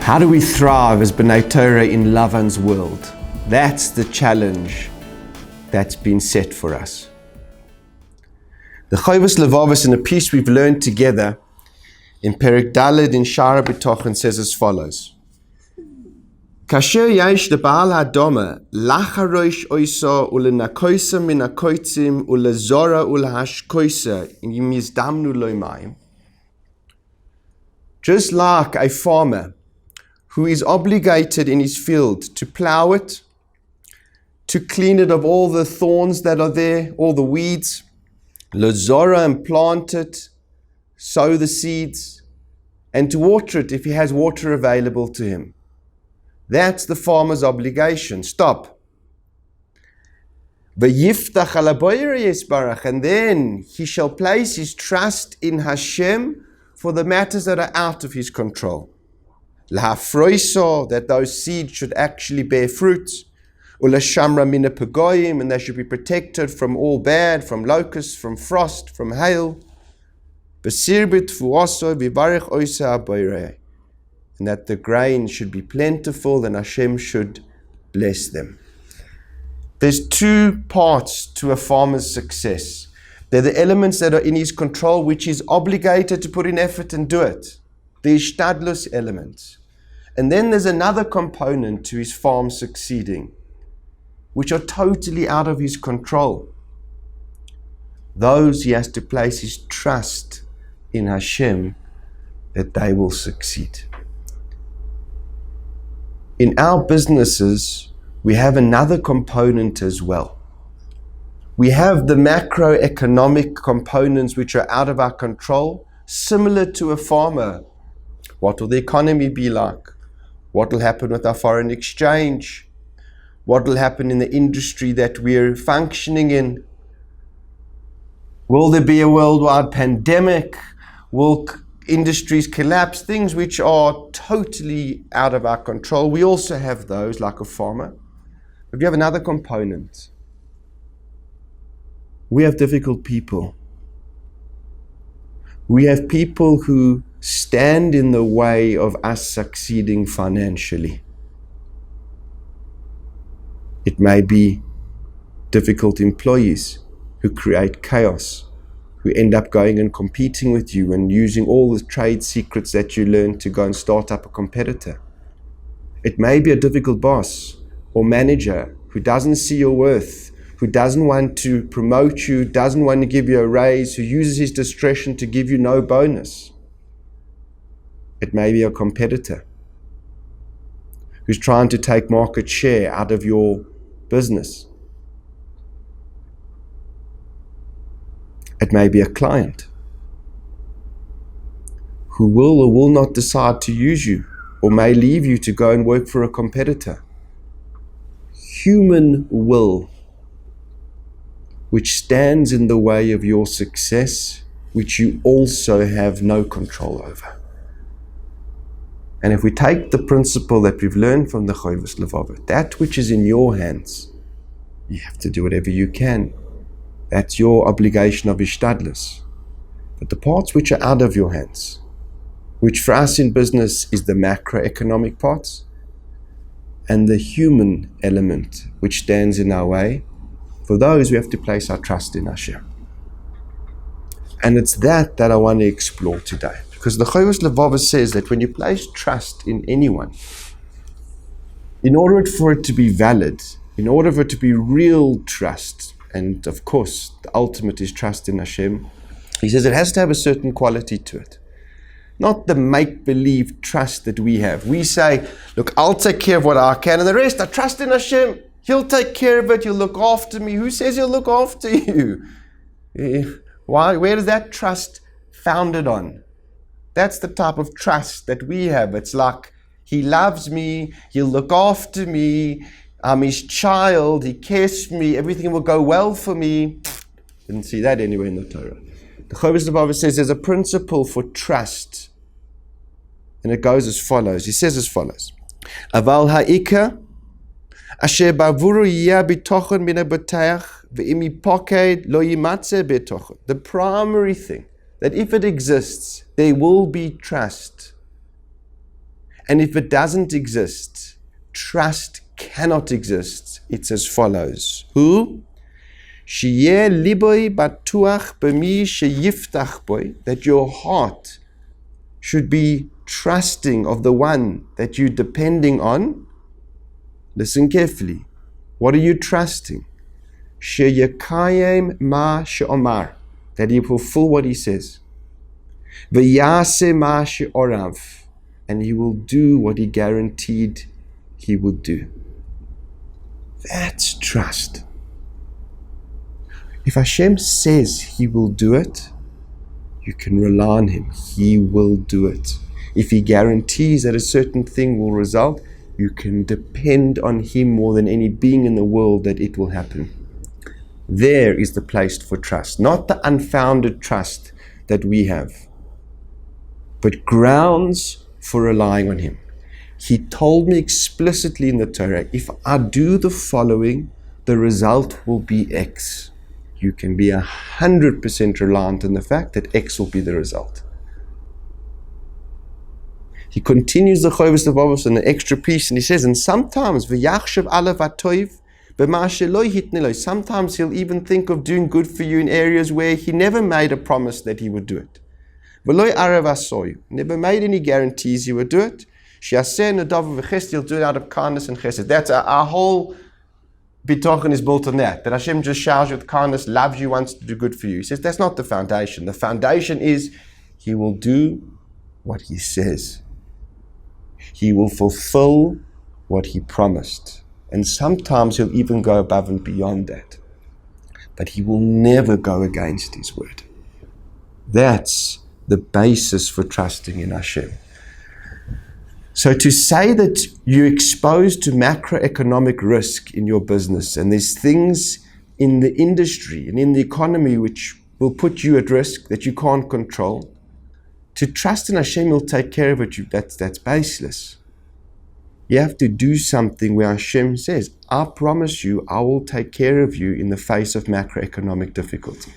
How do we thrive as B'nai Torah in Lavan's world? That's the challenge that's been set for us. The Chovos Levavos, in a piece we've learned together in Perek Daled in Shara B'tochen, says as follows: Kasher yesh leba'al ha'adoma lacharosh oisa ulenakoisa min hakoitzim ulezora ulehashkoisa im yizdamnu lo mayim. Just like a farmer who is obligated in his field to plow it, to clean it of all the thorns that are there, all the weeds, lezora, and plant it, sow the seeds, and to water it if he has water available to him. That's the farmer's obligation. Stop. V'yiftach ala boyre yisbarach, and then he shall place his trust in Hashem for the matters that are out of his control. L'hafroiso, that those seeds should actually bear fruit. U'lashamra mina pegoyim, and they should be protected from all bad, from locusts, from frost, from hail. B'sirbit fuoso v'varech oisa haboyre, and that the grain should be plentiful and Hashem should bless them. There's two parts to a farmer's success. They're the elements that are in his control, which he's obligated to put in effort and do it. The ishtadlus element. And then there's another component to his farm succeeding, which are totally out of his control. Those he has to place his trust in Hashem that they will succeed. In our businesses, we have another component as well. We have the macroeconomic components which are out of our control, similar to a farmer. What will the economy be like? What will happen with our foreign exchange? What will happen in the industry that we're functioning in? Will there be a worldwide pandemic? Will industries collapse? Things which are totally out of our control. We also have those, like a farmer. But we have another component. We have difficult people. We have people who stand in the way of us succeeding financially. It may be difficult employees who create chaos, who end up going and competing with you and using all the trade secrets that you learned to go and start up a competitor. It may be a difficult boss or manager who doesn't see your worth, who doesn't want to promote you, doesn't want to give you a raise, who uses his discretion to give you no bonus. It may be a competitor who's trying to take market share out of your business. It may be a client who will or will not decide to use you, or may leave you to go and work for a competitor. Human will, which stands in the way of your success, which you also have no control over. And if we take the principle that we've learned from the Chovos Levavos, that which is in your hands, you have to do whatever you can. That's your obligation of ishtadlus. But the parts which are out of your hands, which for us in business is the macroeconomic parts, and the human element which stands in our way, for those we have to place our trust in Hashem. And it's that I want to explore today. Because the Chovos Levavos says that when you place trust in anyone, in order for it to be valid, in order for it to be real trust, and of course the ultimate is trust in Hashem, he says it has to have a certain quality to it. Not the make-believe trust that we have. We say, look, I'll take care of what I can, and the rest, I trust in Hashem. He'll take care of it. He'll look after me. Who says he'll look after you? Why? Where is that trust founded on? That's the type of trust that we have. It's like, he loves me. He'll look after me. I'm his child. He cares for me. Everything will go well for me. Didn't see that anywhere in the Torah. The Chovos Levavos says there's a principle for trust. And it goes as follows. He says as follows. Aval ha'ika asher ba'vuru yiyah bitochen min ha'botach ve'im yipoked lo yimatzeh bitochen. The primary thing, that if it exists, there will be trust. And if it doesn't exist, trust cannot exist. It's as follows. Who? Sheyeh liboy batuach b'mi sheyiftach boy, that your heart should be trusting of the one that you're depending on. Listen carefully. What are you trusting? Sheyekayem ma she'omar, that he will fulfill what he says. V'yaseh ma she'orav, and he will do what he guaranteed he would do. That's trust. If Hashem says he will do it, you can rely on him. He will do it. If he guarantees that a certain thing will result, you can depend on him more than any being in the world that it will happen. There is the place for trust, not the unfounded trust that we have, but grounds for relying on him. He told me explicitly in the Torah, if I do the following, the result will be X. You can be 100% reliant on the fact that X will be the result. He continues the Chovos Levavos in an extra piece, and he says, and sometimes v'yachshav alav atoiv b'ma shelo hitne lo, sometimes he'll even think of doing good for you in areas where he never made a promise that he would do it. V'lo arav asoy, never made any guarantees he would do it. She'aseh nadav v'chesed, he'll do it out of kindness and chesed. That's our whole Bitochen is built on that Hashem just showers you with kindness, loves you, wants to do good for you. He says that's not the foundation. The foundation is he will do what he says. He will fulfill what he promised. And sometimes he'll even go above and beyond that. But he will never go against his word. That's the basis for trusting in Hashem. So to say that you're exposed to macroeconomic risk in your business, and there's things in the industry and in the economy which will put you at risk that you can't control, to trust in Hashem will take care of it, that's baseless. You have to do something where Hashem says, I promise you, I will take care of you in the face of macroeconomic difficulty.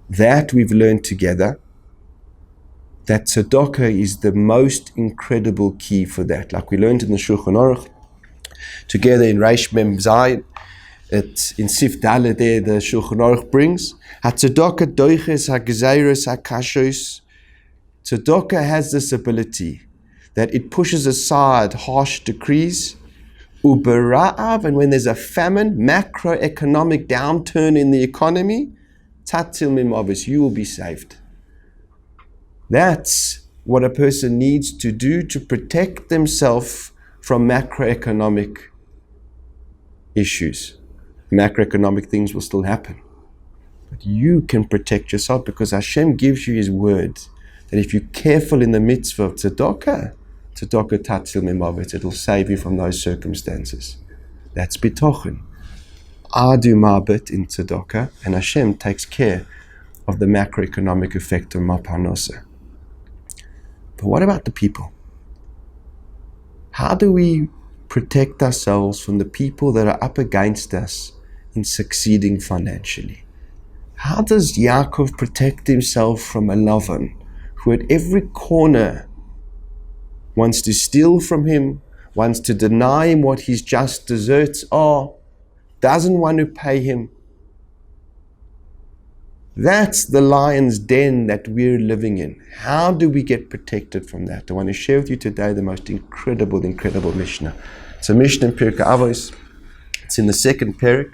That we've learned together. That tzedakah is the most incredible key for that. Like we learned in the Shulchan Aruch, together in Reish Mem Zayin, in Sif Dalet there, the Shulchan Aruch brings, HaTzedakah doiches ha'gezeiros ha'kashos. Tzedakah has this ability that it pushes aside harsh decrees, ubera'av, and when there's a famine, macroeconomic downturn in the economy, tatil mimavis, you will be saved. That's what a person needs to do to protect themselves from macroeconomic issues. Macroeconomic things will still happen. But you can protect yourself because Hashem gives you His word that if you're careful in the mitzvah of tzedakah tatzil mimavet, it'll save you from those circumstances. That's bitochen. I do my bit in tzedakah and Hashem takes care of the macroeconomic effect of my parnasa. But what about the people? How do we protect ourselves from the people that are up against us in succeeding financially? How does Yaakov protect himself from Lavan, who at every corner wants to steal from him, wants to deny him what his just deserts are, doesn't want to pay him? That's the lion's den that we're living in. How do we get protected from that? I want to share with you today the most incredible Mishnah. It's a Mishnah in Pirkei Avos. It's in the second parak.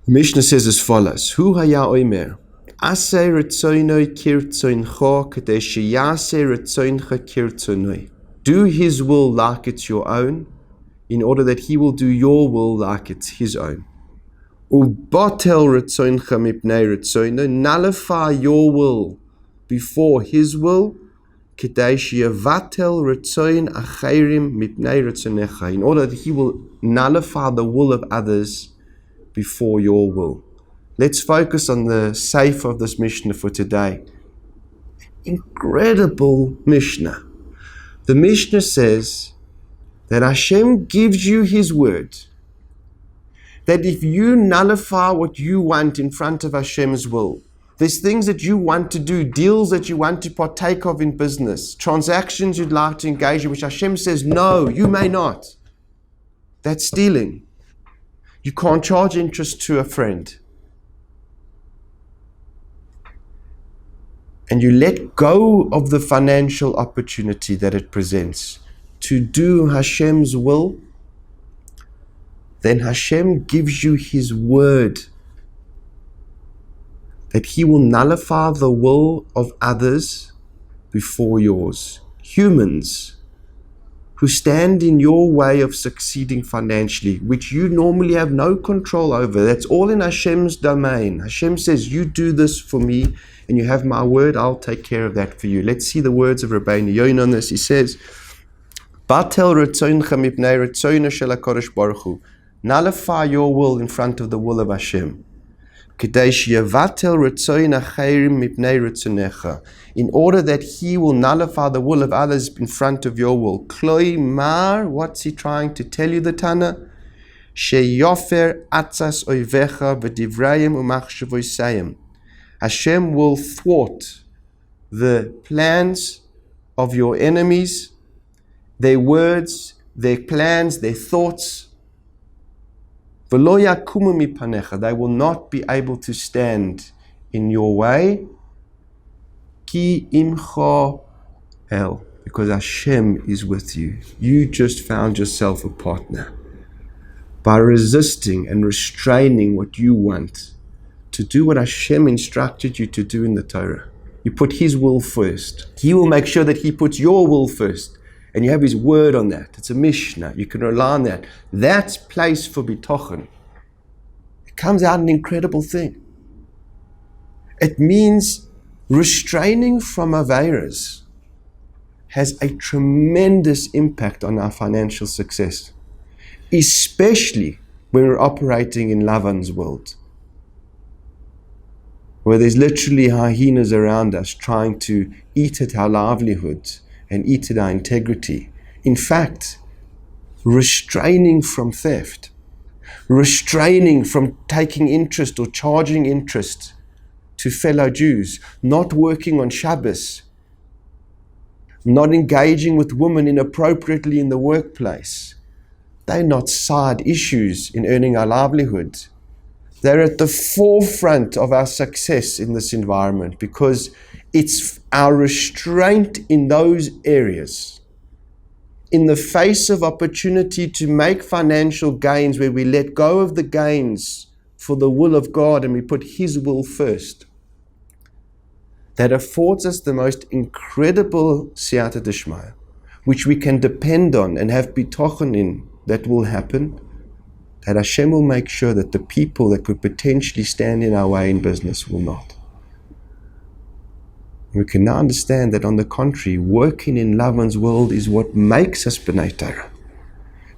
The Mishnah says as follows: Hu haya oimer, aseh retzoinoi kirtzoincho kadei sheyaseh retzoincha kirtzonoi. Do His will like it's your own, in order that He will do your will like it's His own. Ubatel retzoincha mipnei retzoinoi, nullify your will before His will, kadei sheyevatel retzoin acherim mipnei retzonecha, in order that He will nullify the will of others before your will. Let's focus on the seif of this Mishnah for today. Incredible Mishnah. The Mishnah says that Hashem gives you His word, that if you nullify what you want in front of Hashem's will, There's things that you want to do, deals that you want to partake of in business, transactions you'd like to engage in, which Hashem says, no, you may not. That's stealing. You can't charge interest to a friend. And you let go of the financial opportunity that it presents to do Hashem's will, then Hashem gives you His word that He will nullify the will of others before yours. Humans who stand in your way of succeeding financially, which you normally have no control over. That's all in Hashem's domain. Hashem says, you do this for me, and you have my word, I'll take care of that for you. Let's see the words of Rabbeinu Yonah on this. He says, Batel retzoncha mipnei retzona shel HaKadosh Baruch Hu. Nullify your will in front of the will of Hashem. In order that He will nullify the will of others in front of your will. Kloi mar, what's He trying to tell you, the Tana? Sheyofer atzas oivecha v'divrayim umachshavoisayim. Hashem will thwart the plans of your enemies, their words, their plans, their thoughts. They will not be able to stand in your way. Ki imcha el, because Hashem is with you. You just found yourself a partner. By resisting and restraining what you want, to do what Hashem instructed you to do in the Torah. You put His will first. He will make sure that He puts your will first. And you have His word on that. It's a Mishnah. You can rely on that. That's place for bitochen. It comes out an incredible thing. It means restraining from aveiros has a tremendous impact on our financial success, especially when we're operating in Lavan's world, where there's literally hyenas around us trying to eat at our livelihoods and eat at our integrity. In fact, restraining from theft, restraining from taking interest or charging interest to fellow Jews, not working on Shabbos, not engaging with women inappropriately in the workplace. They're not side issues in earning our livelihood. They're at the forefront of our success in this environment, because it's our restraint in those areas, in the face of opportunity to make financial gains, where we let go of the gains for the will of God and we put His will first, that affords us the most incredible siyata d'shmaya, which we can depend on and have bitochen in that will happen, that Hashem will make sure that the people that could potentially stand in our way in business will not. We can now understand that, on the contrary, working in Lavan's world is what makes us B'nai Torah,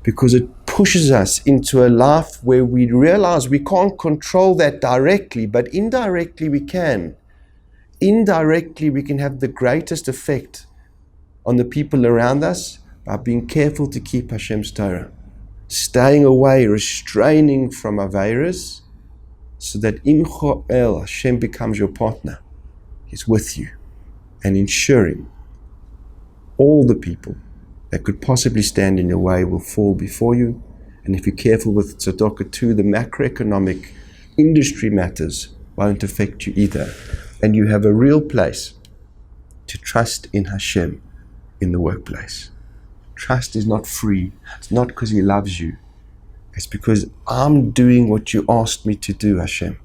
because it pushes us into a life where we realize we can't control that directly, but indirectly we can. Indirectly we can have the greatest effect on the people around us by being careful to keep Hashem's Torah, staying away, restraining from aveiros, so that imcha el, Hashem becomes your partner. He's with you, and ensuring all the people that could possibly stand in your way will fall before you. And if you're careful with tzedakah too, the macroeconomic industry matters won't affect you either. And you have a real place to trust in Hashem in the workplace. Trust is not free. It's not because He loves you. It's because I'm doing what you asked me to do, Hashem.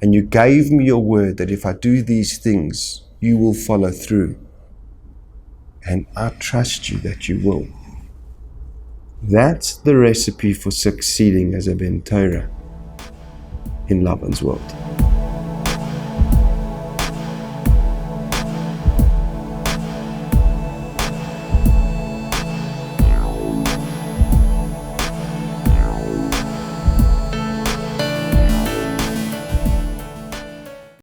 And you gave me your word that if I do these things, you will follow through. And I trust you that you will. That's the recipe for succeeding as a Ben Torah in Lavan's world.